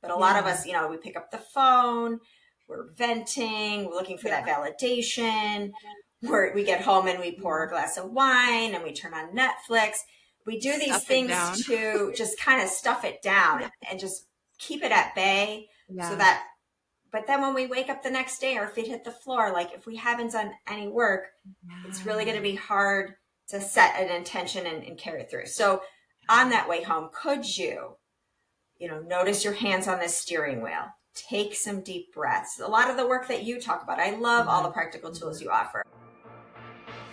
But a lot of us, we pick up the phone, we're venting, we're looking for that validation. We get home and we pour a glass of wine and we turn on Netflix. We do these things to just kind of stuff it down and just keep it at bay so that, but then when we wake up the next day, our feet hit the floor, like if we haven't done any work, it's really going to be hard to set an intention and carry it through. So on that way home, could you notice your hands on the steering wheel, take some deep breaths, a lot of the work that you talk about. I love all the practical tools you offer.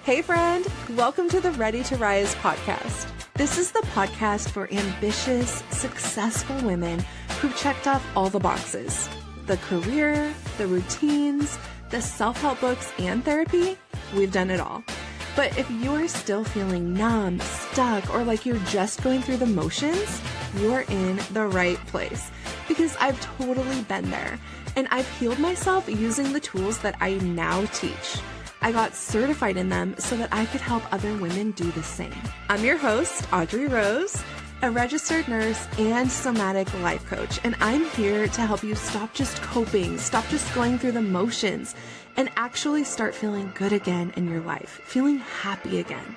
Hey friend, welcome to the Ready to Rise podcast. This is the podcast for ambitious, successful women who've checked off all the boxes. The career, the routines, the self-help books, and therapy. We've done it all. But if you're still feeling numb, stuck, or like you're just going through the motions, you're in the right place. Because I've totally been there. And I've healed myself using the tools that I now teach. I got certified in them so that I could help other women do the same. I'm your host, Audrey Rose, a registered nurse and somatic life coach, and I'm here to help you stop just coping, stop just going through the motions, and actually start feeling good again in your life, feeling happy again.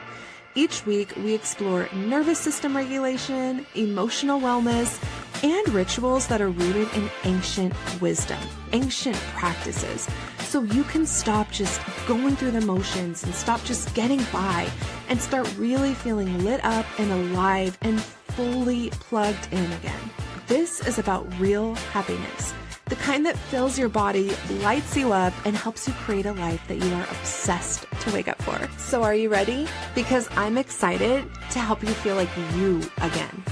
Each week, we explore nervous system regulation, emotional wellness, and rituals that are rooted in ancient wisdom, ancient practices, so you can stop just going through the motions and stop just getting by and start really feeling lit up and alive and fully plugged in again. This is about real happiness, the kind that fills your body, lights you up, and helps you create a life that you are obsessed to wake up for. So are you ready? Because I'm excited to help you feel like you again.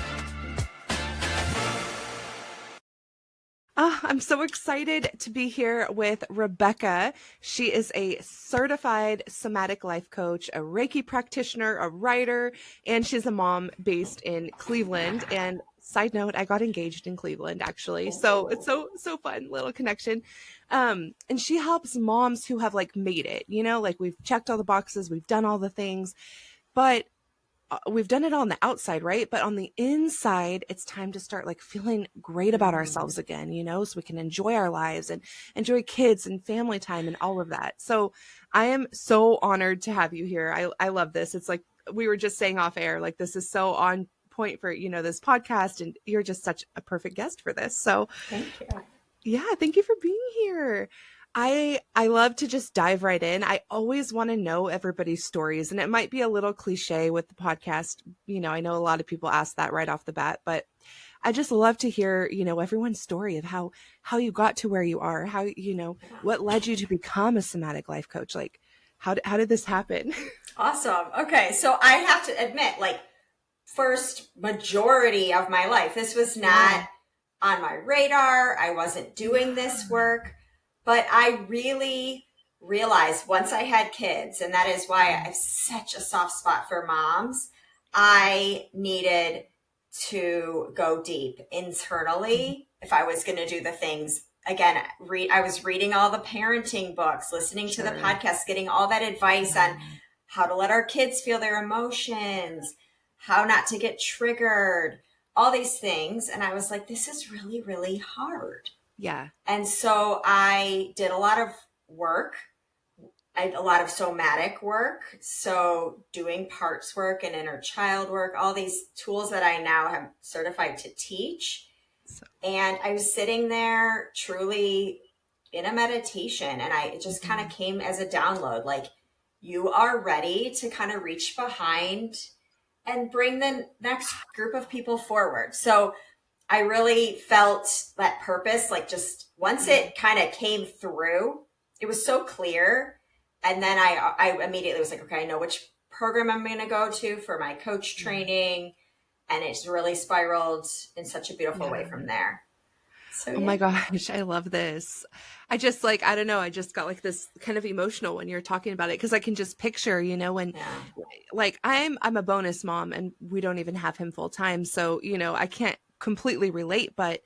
I'm so excited to be here with Rebecca. She is a certified somatic life coach, a Reiki practitioner, a writer, and she's a mom based in Cleveland. And side note, I got engaged in Cleveland, actually. So it's so fun, little connection. And she helps moms who have made it, like we've checked all the boxes, we've done all the things, but we've done it all on the outside, right? But on the inside, it's time to start feeling great about ourselves again, so we can enjoy our lives and enjoy kids and family time and all of that. So I am so honored to have you here. I love this. It's like we were just saying off air, this is so on point for, this podcast, and you're just such a perfect guest for this. So thank you. Yeah, thank you for being here. I love to just dive right in. I always want to know everybody's stories, and it might be a little cliche with the podcast. I know a lot of people ask that right off the bat, but I just love to hear, everyone's story of how you got to where you are, how, what led you to become a somatic life coach. How did this happen? Awesome. Okay. So I have to admit, first majority of my life, this was not on my radar. I wasn't doing this work. But I really realized once I had kids, and that is why I have such a soft spot for moms, I needed to go deep internally if I was going to do the things. Again, I was reading all the parenting books, listening to the podcasts, getting all that advice on how to let our kids feel their emotions, how not to get triggered, all these things. And I was like, this is really, really hard. Yeah. And so I did a lot of work. I did a lot of somatic work. So doing parts work and inner child work, all these tools that I now have certified to teach. And I was sitting there truly in a meditation, and it just kind of came as a download, you are ready to kind of reach behind and bring the next group of people forward. So I really felt that purpose, just once it kind of came through, it was so clear. And then I immediately was like, okay, I know which program I'm going to go to for my coach training. And it's really spiraled in such a beautiful way from there. So, Oh my gosh, I love this. I just I don't know, I just got this kind of emotional when you're talking about it, because I can just picture, when I'm a bonus mom and we don't even have him full time. So, I can't completely relate, but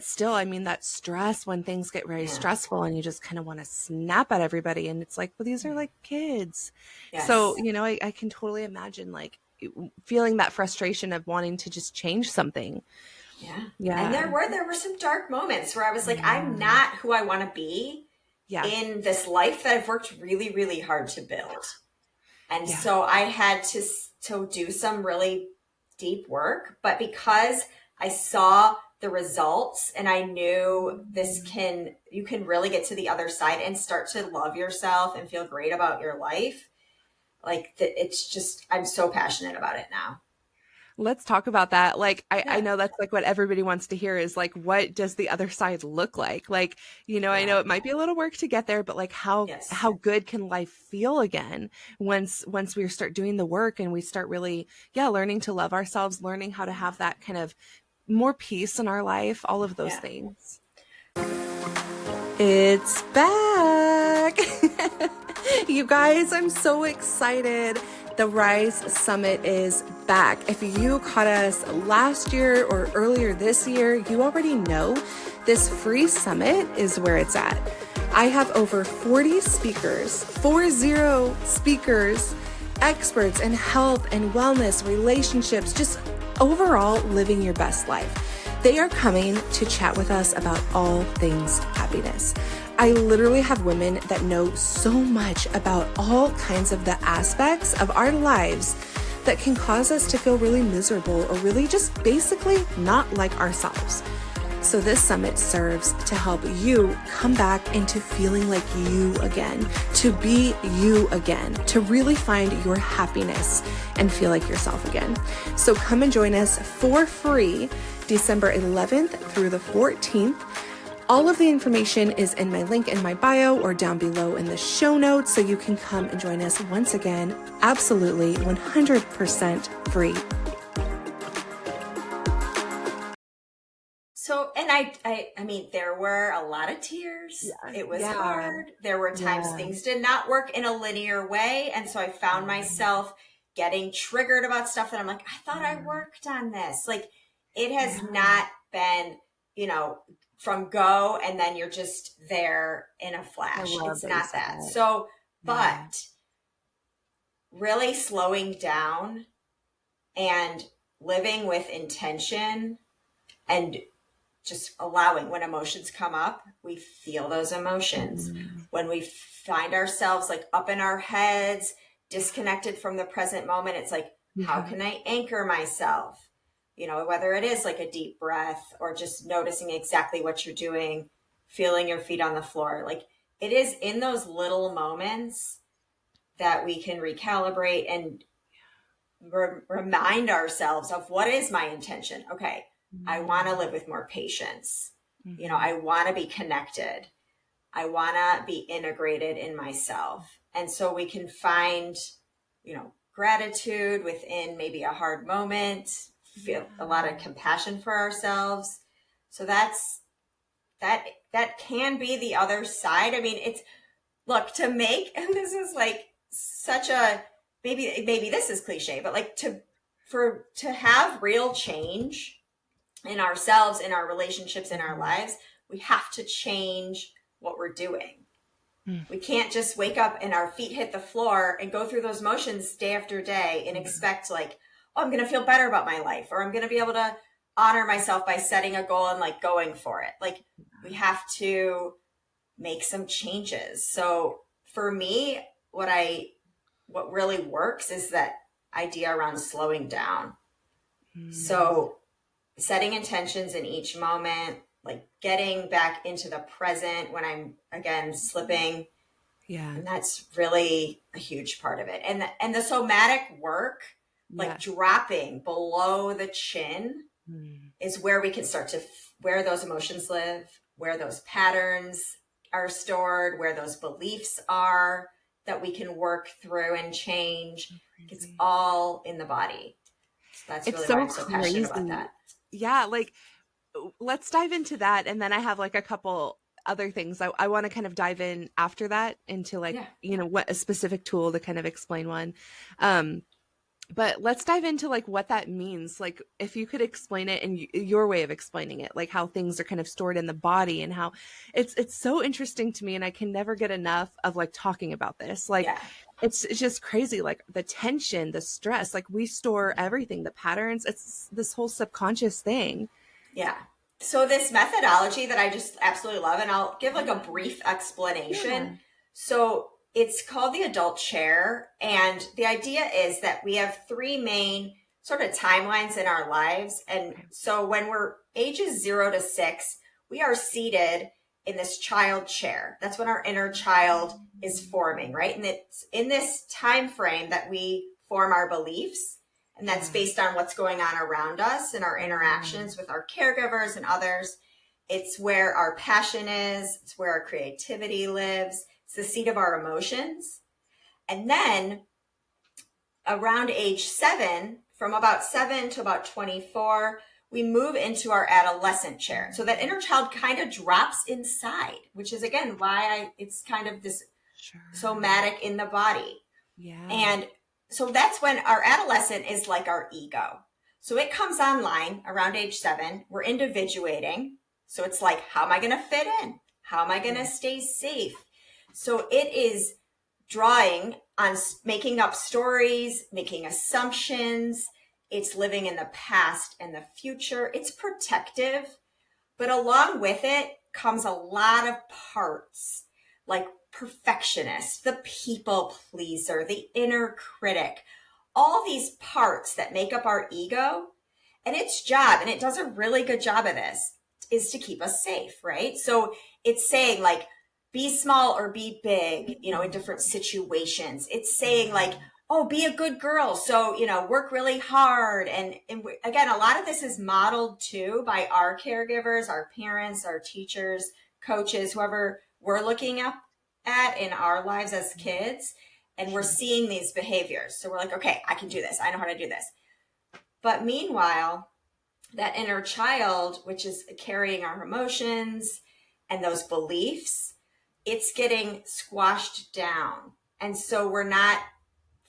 still, that stress when things get very stressful and you just kind of want to snap at everybody. And it's well, these are kids. Yes. So, I can totally imagine feeling that frustration of wanting to just change something. Yeah. And Yeah. there were some dark moments where I was like, I'm not who I want to be Yeah. in this life that I've worked really, really hard to build. And Yeah. so I had to do some really deep work, but because I saw the results and I knew you can really get to the other side and start to love yourself and feel great about your life. Like it's just, I'm so passionate about it now. Let's talk about that. Like, I Yeah. know that's like what everybody wants to hear is like, what does the other side look like? Like, I Yeah. know it might be a little work to get there, but like Yes. how good can life feel again once we start doing the work and we start really, learning to love ourselves, learning how to have that kind of more peace in our life, all of those Yeah. things. It's back. You guys, I'm so excited. The Rise Summit is back. If you caught us last year or earlier this year, you already know this free summit is where it's at. I have over 40 speakers, 40 speakers, experts in health and wellness, relationships, just overall living your best life. They are coming to chat with us about all things happiness. I literally have women that know so much about all kinds of the aspects of our lives that can cause us to feel really miserable or really just basically not like ourselves. So this summit serves to help you come back into feeling like you again, to be you again, to really find your happiness and feel like yourself again. So come and join us for free December 11th through the 14th. All of the information is in my link in my bio or down below in the show notes, so you can come and join us once again, absolutely 100% free. So, and I mean, there were a lot of tears. It was hard. There were times things did not work in a linear way. And so I found myself getting triggered about stuff that I'm like, I thought I worked on this. Like, it has not been, from go and then you're just there in a flash. It's not that. So, but really slowing down and living with intention and just allowing when emotions come up, we feel those emotions. When we find ourselves like up in our heads, disconnected from the present moment, it's like, how can I anchor myself? Whether it is like a deep breath or just noticing exactly what you're doing, feeling your feet on the floor. Like it is in those little moments that we can recalibrate and remind ourselves of what is my intention. Okay. I want to live with more patience. I want to be connected. I want to be integrated in myself. And so we can find, gratitude within maybe a hard moment, feel a lot of compassion for ourselves. So that can be the other side. I mean, to make, and this is like such a, maybe this is cliche, but like to have real change in ourselves, in our relationships, in our lives, we have to change what we're doing. We can't just wake up and our feet hit the floor and go through those motions day after day and expect like, oh, I'm going to feel better about my life, or I'm going to be able to honor myself by setting a goal and like going for it. Like we have to make some changes. So for me, what really works is that idea around slowing down. So setting intentions in each moment, like getting back into the present when I'm again slipping. Yeah. And that's really a huge part of it. And the somatic work, like dropping below the chin is where we can start to where those emotions live, where those patterns are stored, where those beliefs are that we can work through and change. It's all in the body. So that's really why I'm so passionate about that. Yeah, like let's dive into that. And then I have like a couple other things I want to kind of dive in after that into like, what a specific tool to kind of explain one. But let's dive into like what that means. Like if you could explain it in your way of explaining it, like how things are kind of stored in the body and how it's so interesting to me. And I can never get enough of like talking about this. Like it's just crazy. Like the tension, the stress, like we store everything, the patterns, it's this whole subconscious thing. Yeah. So this methodology that I just absolutely love, and I'll give like a brief explanation. Yeah. So it's called the adult chair. And the idea is that we have three main sort of timelines in our lives. And so when we're ages 0 to 6, we are seated in this child chair. That's when our inner child is forming, right? And it's in this time frame that we form our beliefs. And that's based on what's going on around us and our interactions with our caregivers and others. It's where our passion is. It's where our creativity lives. It's the seat of our emotions. And then around age 7, from about 7 to about 24, we move into our adolescent chair. So that inner child kind of drops inside, which is, again, why it's kind of this somatic in the body. Yeah. And so that's when our adolescent is like our ego. So it comes online around age 7. We're individuating. So it's like, how am I going to fit in? How am I going to stay safe? So it is drawing on making up stories, making assumptions. It's living in the past and the future. It's protective. But along with it comes a lot of parts, like perfectionist, the people pleaser, the inner critic, all these parts that make up our ego. And its job, and it does a really good job of this, is to keep us safe, right? So it's saying like, be small or be big, in different situations. It's saying like, oh, be a good girl. So, work really hard. And again, a lot of this is modeled too by our caregivers, our parents, our teachers, coaches, whoever we're looking up at in our lives as kids, and we're seeing these behaviors. So we're like, okay, I can do this. I know how to do this. But meanwhile, that inner child, which is carrying our emotions and those beliefs, it's getting squashed down. And so we're not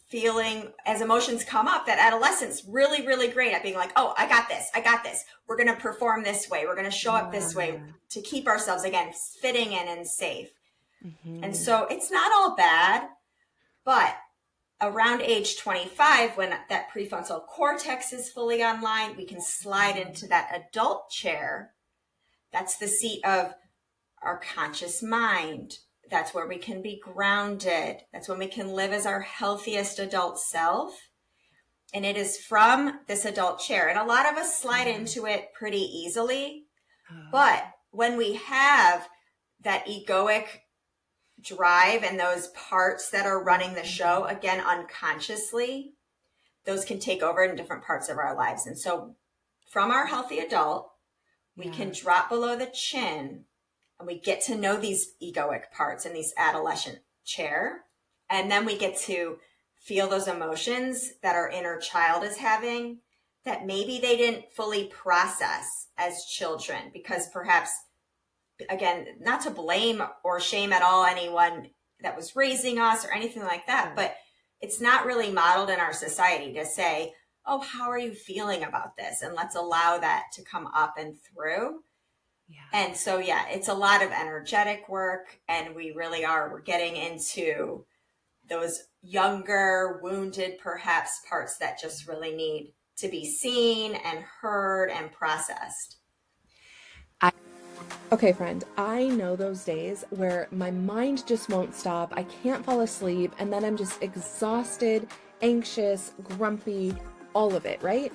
feeling, as emotions come up, that adolescence really, really great at being like, oh, I got this. We're going to perform this way. We're going to show up this way to keep ourselves, again, fitting in and safe. And so it's not all bad, but around age 25, when that prefrontal cortex is fully online, we can slide into that adult chair. That's the seat of our conscious mind. That's where we can be grounded. That's when we can live as our healthiest adult self. And it is from this adult chair. And a lot of us slide into it pretty easily. But when we have that egoic drive and those parts that are running the show, again, unconsciously, those can take over in different parts of our lives. And so from our healthy adult, we can drop below the chin and we get to know these egoic parts in these adolescent chair. And then we get to feel those emotions that our inner child is having that maybe they didn't fully process as children, because perhaps, again, not to blame or shame at all anyone that was raising us or anything like that, but it's not really modeled in our society to say, oh, how are you feeling about this? And let's allow that to come up and through. And so, it's a lot of energetic work, and we're getting into those younger, wounded, perhaps, parts that just really need to be seen and heard and processed. Okay, friend, I know those days where my mind just won't stop. I can't fall asleep, and then I'm just exhausted, anxious, grumpy, all of it, right?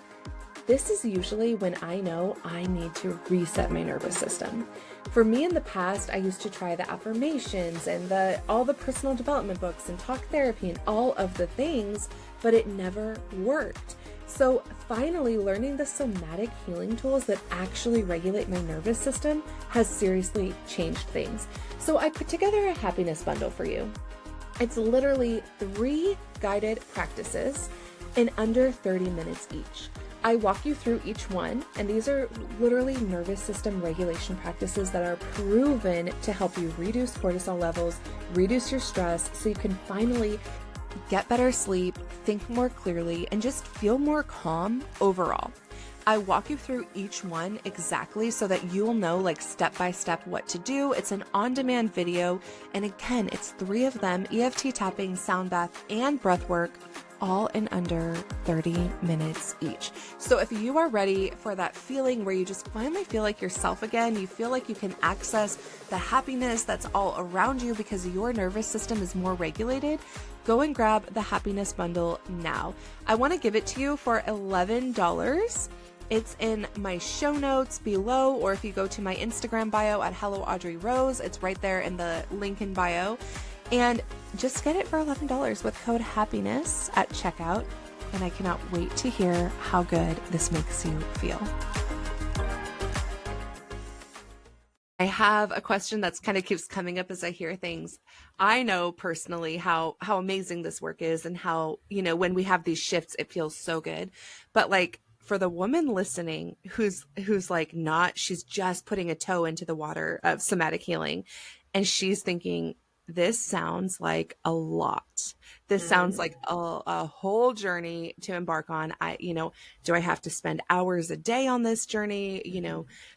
This is usually when I know I need to reset my nervous system. For me in the past, I used to try the affirmations and all the personal development books and talk therapy and all of the things, but it never worked. So finally learning the somatic healing tools that actually regulate my nervous system has seriously changed things. So I put together a happiness bundle for you. It's literally 3 guided practices in under 30 minutes each. I walk you through each one, and these are literally nervous system regulation practices that are proven to help you reduce cortisol levels, reduce your stress, so you can finally get better sleep, think more clearly, and just feel more calm overall. I walk you through each one exactly so that you will know step by step what to do. It's an on-demand video. And again, it's 3 of them: EFT tapping, sound bath, and breath work, all in under 30 minutes each. So if you are ready for that feeling where you just finally feel like yourself again, you feel like you can access the happiness that's all around you because your nervous system is more regulated, go and grab the happiness bundle now. I want to give it to you for $11. It's in my show notes below, or if you go to my Instagram bio at Hello Audrey Rose, it's right there in the link in bio. And just get it for $11 with code happiness at checkout. And I cannot wait to hear how good this makes you feel. I have a question that's kind of keeps coming up as I hear things. I know personally how amazing this work is and how, when we have these shifts, it feels so good. But like for the woman listening who's like she's just putting a toe into the water of somatic healing and she's thinking, this sounds like a lot. This sounds like a whole journey to embark on. Do I have to spend hours a day on this journey?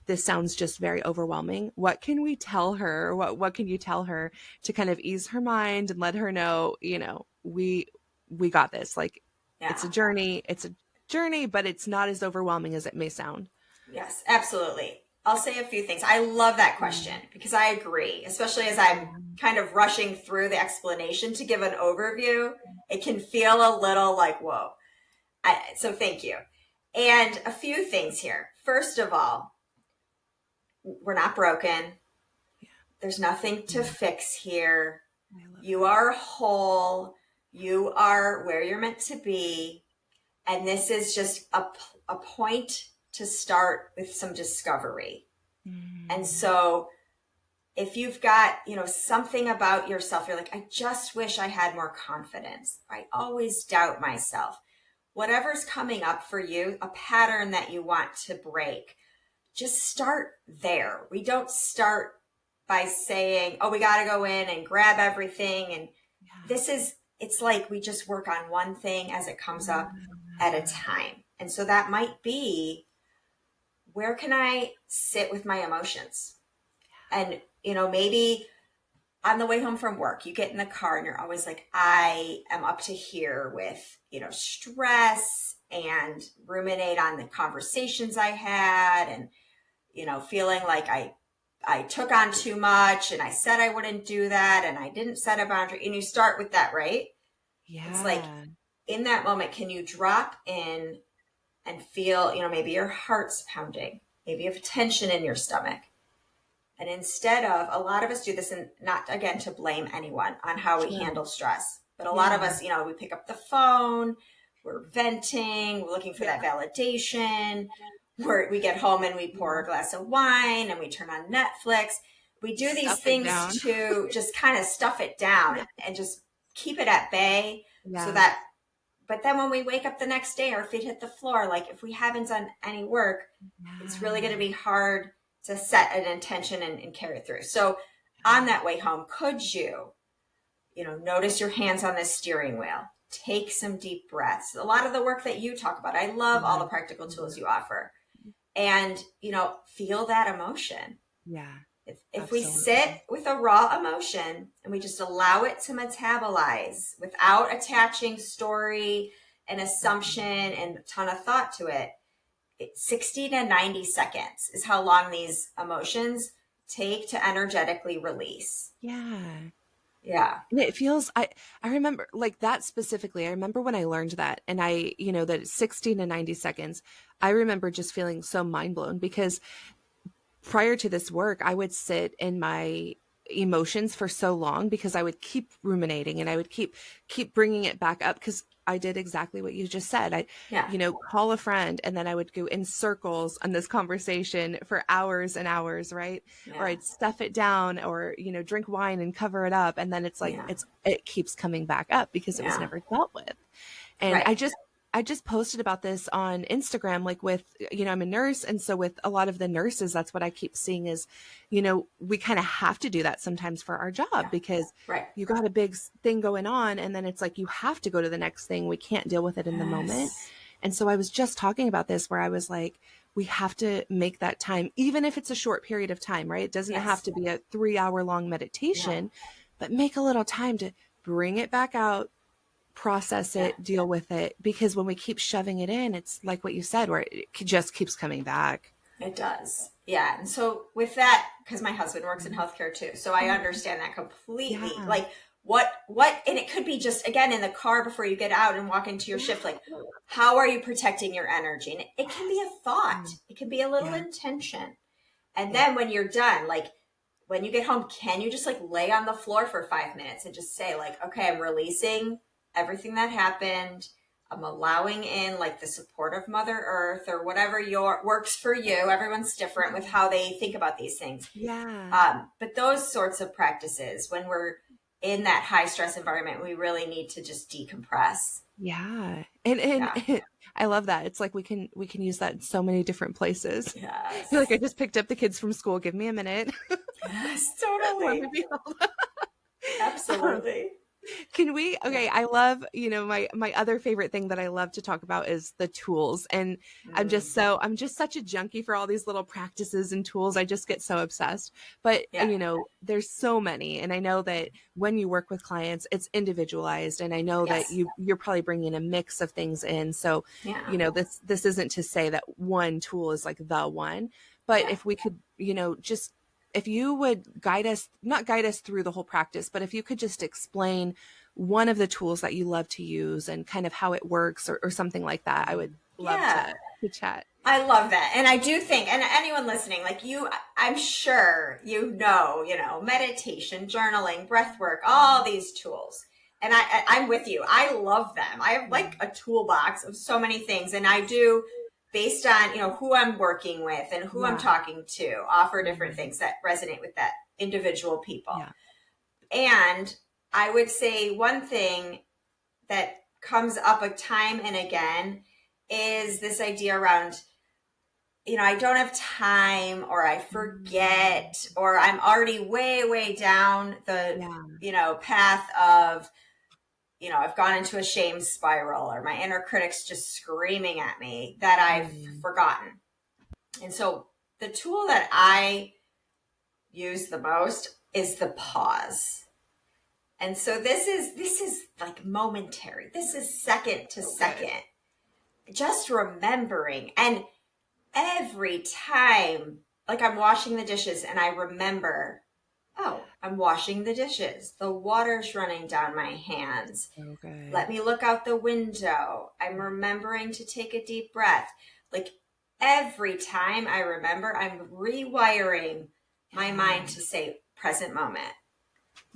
This sounds just very overwhelming. What can we tell her? What can you tell her to kind of ease her mind and let her know, we got this. Like, It's a journey, but it's not as overwhelming as it may sound. Yes, absolutely. I'll say a few things. I love that question because I agree, especially as I'm kind of rushing through the explanation to give an overview. It can feel a little like, whoa. So thank you. And a few things here. First of all, we're not broken. There's nothing to fix here. You are whole. You are where you're meant to be. And this is just a point to start with some discovery. And so if you've got, something about yourself, you're like, I just wish I had more confidence. I always doubt myself. Whatever's coming up for you, a pattern that you want to break, just start there. We don't start by saying, oh, we got to go in and grab everything. And it's like we just work on one thing as it comes up at a time. And so that might be, where can I sit with my emotions? And, maybe on the way home from work, you get in the car and you're always like, I am up to here with, stress and ruminate on the conversations I had and, feeling like I took on too much and I said I wouldn't do that and I didn't set a boundary. And you start with that, right? Yeah. It's like in that moment, can you drop in and feel, maybe your heart's pounding, maybe you have tension in your stomach. And instead of, a lot of us do this, and not again to blame anyone on how we handle stress, but a lot of us, we pick up the phone, we're venting, we're looking for that validation, we get home and we pour a glass of wine and we turn on Netflix. We do these things to just kind of stuff it down and just keep it at bay so that. But then when we wake up the next day, our feet hit the floor, like if we haven't done any work, it's really going to be hard to set an intention and carry it through. So on that way home, could you, notice your hands on the steering wheel, take some deep breaths. A lot of the work that you talk about, I love all the practical tools you offer. And, feel that emotion. Yeah. If we sit with a raw emotion and we just allow it to metabolize without attaching story and assumption and a ton of thought to it, 60 to 90 seconds is how long these emotions take to energetically release. Yeah. Yeah. And it feels, I remember like that specifically. I remember when I learned that and that 60 to 90 seconds, I remember just feeling so mind blown because prior to this work, I would sit in my emotions for so long because I would keep ruminating and I would keep bringing it back up because I did exactly what you just said. I, call a friend and then I would go in circles on this conversation for hours and hours, right? Yeah. Or I'd stuff it down or, drink wine and cover it up. And then it's like, it keeps coming back up because it was never dealt with. And I just posted about this on Instagram, like with, I'm a nurse. And so with a lot of the nurses, that's what I keep seeing is, we kind of have to do that sometimes for our job because you got a big thing going on. And then it's like, you have to go to the next thing. We can't deal with it in the moment. And so I was just talking about this where I was like, we have to make that time, even if it's a short period of time, right? It doesn't have to be a 3-hour long meditation, but make a little time to bring it back out, process it, deal with it. Because when we keep shoving it in, it's like what you said, where it just keeps coming back. It does. Yeah. And so with that, because my husband works in healthcare too, so I understand that completely. Yeah. Like what, and it could be just, again, in the car before you get out and walk into your shift, like, how are you protecting your energy? And it can be a thought. It can be a little intention. And then when you're done, like when you get home, can you just like lay on the floor for 5 minutes and just say like, okay, I'm releasing everything that happened. I'm allowing in like the support of Mother Earth or whatever works for you. Everyone's different with how they think about these things. Yeah. But those sorts of practices, when we're in that high stress environment, we really need to just decompress. Yeah. And I love that. It's like we can use that in so many different places. Yes. I feel like I just picked up the kids from school. Give me a minute. Yes, totally. Absolutely. Can we, okay, I love, my other favorite thing that I love to talk about is the tools. And I'm just such a junkie for all these little practices and tools. I just get so obsessed. But, there's so many. And I know that when you work with clients, it's individualized. And I know that you're probably bringing a mix of things in. So, this isn't to say that one tool is like the one, but if we could, if you would not guide us through the whole practice, but if you could just explain one of the tools that you love to use and kind of how it works or something like that, I would love to chat. I love that. And I do think, and anyone listening, like I'm sure meditation, journaling, breath work, all these tools. And I'm with you. I love them. I have like a toolbox of so many things. And I do, based on, who I'm working with and who I'm talking to, offer different things that resonate with that individual people. Yeah. And I would say one thing that comes up a time and again is this idea around, I don't have time, or I forget, or I'm already way, way down the, path of, I've gone into a shame spiral, or my inner critic's just screaming at me that I've forgotten. And so the tool that I use the most is the pause. And so this is like momentary. This is second to second. Just remembering. And every time, like I'm washing the dishes and I remember, oh, I'm washing the dishes. The water's running down my hands. Okay. Let me look out the window. I'm remembering to take a deep breath. Like every time I remember, I'm rewiring my mind to say present moment.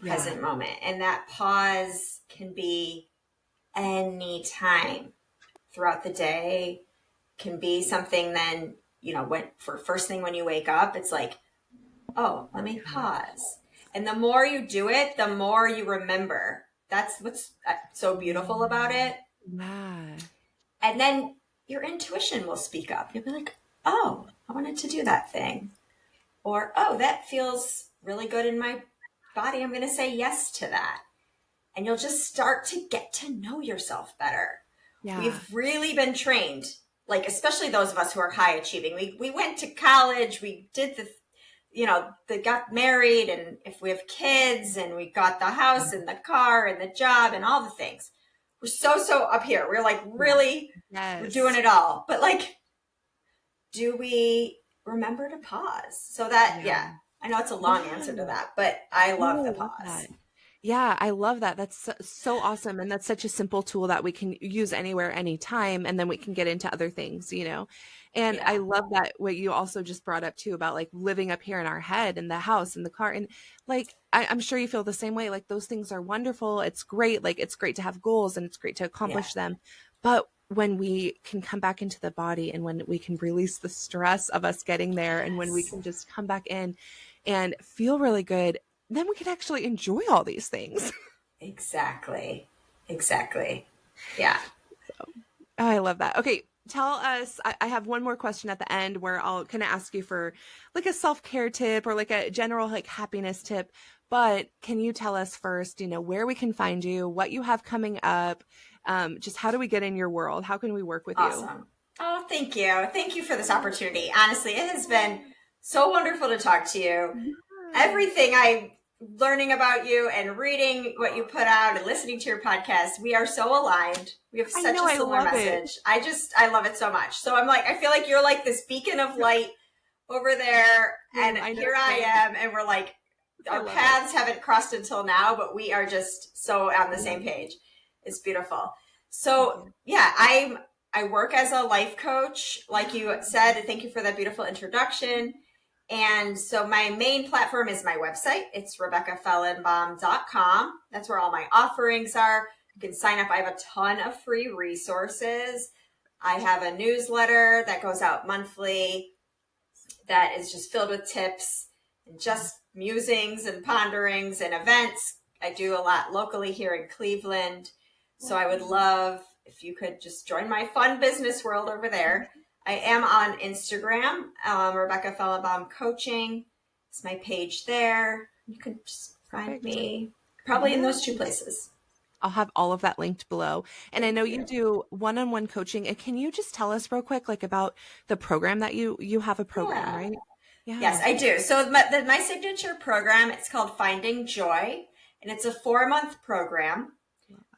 And that pause can be any time throughout the day. Can be something then, for first thing when you wake up, it's like, oh, let me pause. And the more you do it, the more you remember. That's what's so beautiful about it. Yeah. And then your intuition will speak up. You'll be like, oh, I wanted to do that thing. Or, oh, that feels really good in my body. I'm going to say yes to that. And you'll just start to get to know yourself better. Yeah. We've really been trained, like, especially those of us who are high achieving. We went to college, we did they got married, and if we have kids, and we got the house and the car and the job and all the things, we're so up here. We're like, really, we're doing it all. But like, do we remember to pause? So that, I know it's a long answer to that, but I love the pause. Yeah, I love that. That's so awesome. And that's such a simple tool that we can use anywhere, anytime. And then we can get into other things, And I love that what you also just brought up too about like living up here in our head and the house and the car. And like, I'm sure you feel the same way. Like those things are wonderful. It's great. Like it's great to have goals and it's great to accomplish them. But when we can come back into the body and when we can release the stress of us getting there and when we can just come back in and feel really good, then we can actually enjoy all these things. Exactly. Yeah. So, I love that. Okay. Tell us, I have one more question at the end where I'll kind of ask you for like a self-care tip or like a general like happiness tip, but can you tell us first, where we can find you, what you have coming up, just how do we get in your world? How can we work with you? Oh, thank you. Thank you for this opportunity. Honestly, it has been so wonderful to talk to you. Everything I learning about you and reading what you put out and listening to your podcast. We are so aligned. We have such a similar message. I love it so much. So I'm like, I feel like you're like this beacon of light over there, and here I am, and we're like, our paths haven't crossed until now, but we are just so on the same page. It's beautiful. So yeah, I work as a life coach, like you said. Thank you for that beautiful introduction. And so my main platform is my website. It's RebeccaFellenbaum.com. That's where all my offerings are. You can sign up. I have a ton of free resources. I have a newsletter that goes out monthly that is just filled with tips and just musings and ponderings and events. I do a lot locally here in Cleveland. So I would love if you could just join my fun business world over there. I am on Instagram, Rebecca Fellenbaum Coaching. It's my page there. You can just find me probably in those two places. I'll have all of that linked below. And I know you do one-on-one coaching. And can you just tell us real quick, like about the program that you have a program, right? Yeah. Yes, I do. So my signature program, it's called Finding Joy, and it's a 4-month program.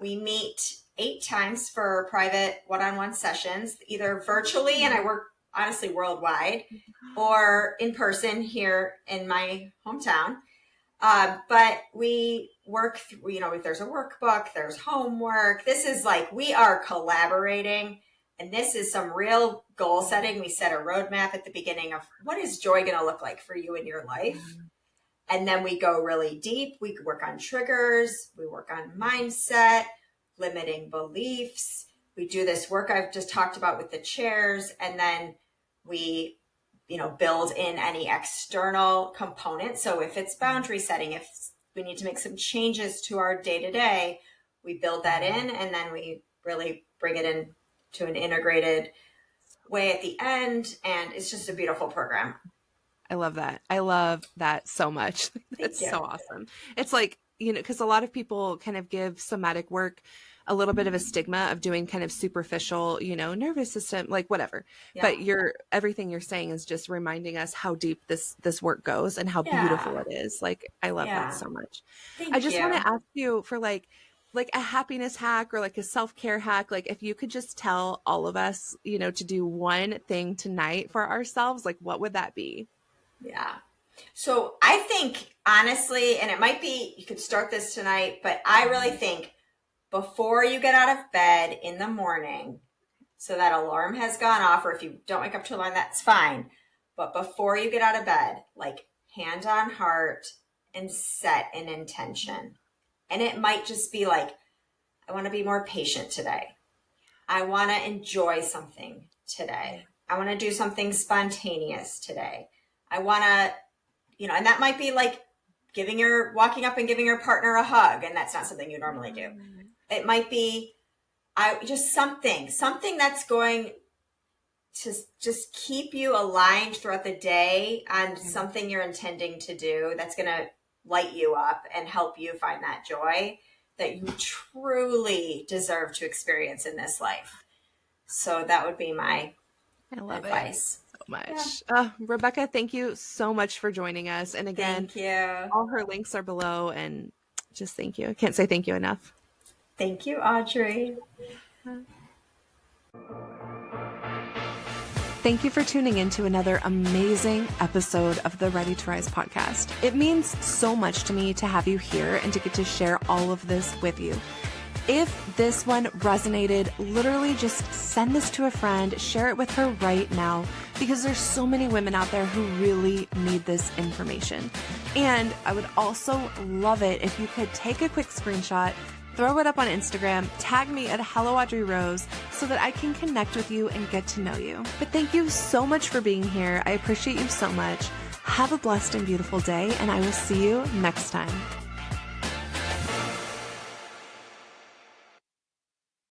We meet 8 times for private one-on-one sessions, either virtually, and I work honestly worldwide, or in person here in my hometown. But we work through, if there's a workbook, there's homework. This is like, we are collaborating, and this is some real goal setting. We set a roadmap at the beginning of what is joy going to look like for you in your life. And then we go really deep. We work on triggers. We work on mindset, limiting beliefs. We do this work I've just talked about with the chairs. And then we, build in any external component. So if it's boundary setting, if we need to make some changes to our day-to-day, we build that in, and then we really bring it in to an integrated way at the end. And it's just a beautiful program. I love that. I love that so much. It's so awesome. It's like, because a lot of people kind of give somatic work a little bit of a stigma of doing kind of superficial, nervous system, like whatever. Yeah. But everything you're saying is just reminding us how deep this work goes and how beautiful it is. Like, I love that so much. I just want to ask you for like a happiness hack or like a self-care hack. Like if you could just tell all of us, to do one thing tonight for ourselves, like what would that be? Yeah. So I think honestly, and it might be, you could start this tonight, but I really think before you get out of bed in the morning, so that alarm has gone off, or if you don't wake up to alarm, that's fine. But before you get out of bed, like hand on heart and set an intention. And it might just be like, I want to be more patient today. I want to enjoy something today. I want to do something spontaneous today. I want to, and that might be like walking up and giving your partner a hug. And that's not something you normally do. It might be just something that's going to just keep you aligned throughout the day on something you're intending to do that's going to light you up and help you find that joy that you truly deserve to experience in this life. So that would be my advice. Much. Yeah. Rebecca, thank you so much for joining us. And again, thank you. All her links are below, and just thank you. I can't say thank you enough. Thank you, Audrey. Thank you for tuning in to another amazing episode of the Ready to Rise podcast. It means so much to me to have you here and to get to share all of this with you. If this one resonated, literally just send this to a friend, share it with her right now, because there's so many women out there who really need this information. And I would also love it if you could take a quick screenshot, throw it up on Instagram, tag me at Hello Audrey Rose so that I can connect with you and get to know you. But thank you so much for being here. I appreciate you so much. Have a blessed and beautiful day, and I will see you next time.